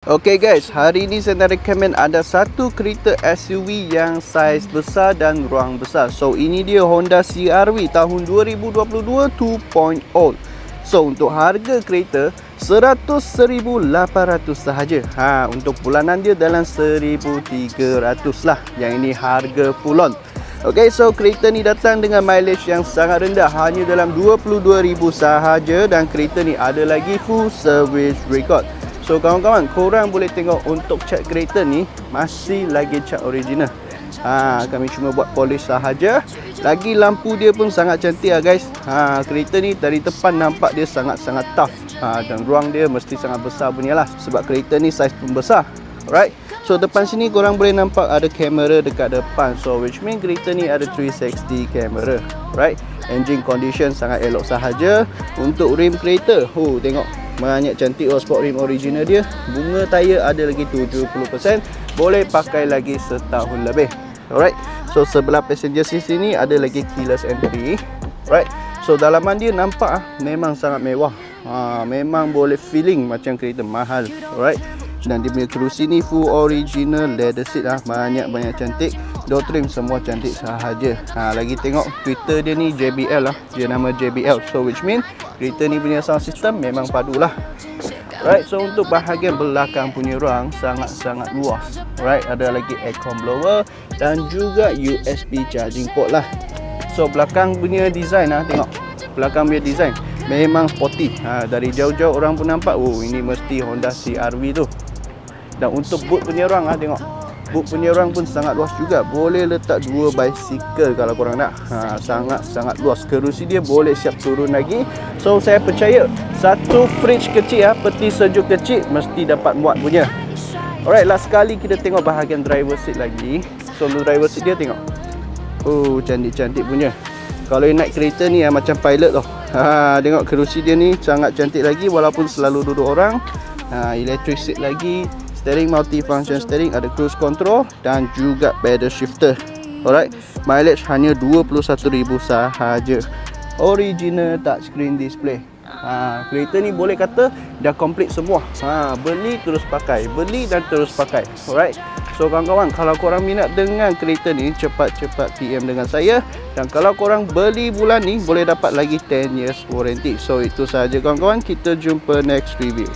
Okay guys, hari ini saya nak recommend ada satu kereta SUV yang saiz besar dan ruang besar. So ini dia Honda CR-V tahun 2022 2.0. So untuk harga kereta 111,800 sahaja. Untuk bulanan dia dalam 1,300 lah. Yang ini harga full on. Okay, so kereta ni datang dengan mileage yang sangat rendah, hanya dalam 22,000 sahaja, dan kereta ni ada lagi full service record. So kawan-kawan, korang boleh tengok untuk cat kereta ni masih lagi cat original. Kami cuma buat polish sahaja. Lagi lampu dia pun sangat cantik lah guys. Kereta ni dari depan nampak dia sangat-sangat tough. Dan ruang dia mesti sangat besar punya lah, sebab kereta ni saiz pun besar. Alright. So depan sini korang boleh nampak ada kamera dekat depan. So which mean kereta ni ada 360 kamera. Right. Engine condition sangat elok sahaja. Untuk rim kereta, tengok banyak cantik sport rim original dia. Bunga tayar ada lagi 70%. Boleh pakai lagi setahun lebih. Alright. So sebelah passenger seat sini ada lagi keyless entry. Right. So dalaman dia nampak memang sangat mewah. Memang boleh feeling macam kereta mahal. Alright. Dan dia punya kerusi ni full original leather seat banyak cantik. Door trim semua cantik sahaja. Lagi tengok Twitter dia ni JBL lah. Dia nama JBL. So which mean kereta ni punya sound system memang padu lah. Right, so untuk bahagian belakang punya ruang sangat-sangat luas. Right, ada lagi aircon blower dan juga USB charging port lah. So belakang punya design tengok. Belakang punya design memang sporty. Dari jauh-jauh orang pun nampak, ini mesti Honda CR-V tu. Dan untuk boot punya ruang tengok. Boot punya ruang pun sangat luas juga. Boleh letak 2 bicycle kalau korang nak. Sangat-sangat luas. Kerusi dia boleh siap turun lagi. So saya percaya satu fridge kecil peti sejuk kecil mesti dapat muat punya. Alright, last sekali kita tengok bahagian driver seat lagi. So driver seat dia tengok. Cantik-cantik punya. Kalau naik kereta ni macam pilot tau. Tengok kerusi dia ni sangat cantik lagi walaupun selalu duduk orang. Electric seat lagi. Steering multi-function steering, ada cruise control dan juga pedal shifter. Alright, mileage hanya 21,000 sahaja. Original touchscreen display. Kereta ni boleh kata dah komplit semua. Beli terus pakai, beli dan terus pakai. Alright. So kawan-kawan, kalau korang minat dengan kereta ni, cepat-cepat PM dengan saya. Dan kalau korang beli bulan ni, boleh dapat lagi 10 years warranty. So itu sahaja kawan-kawan, kita jumpa next review.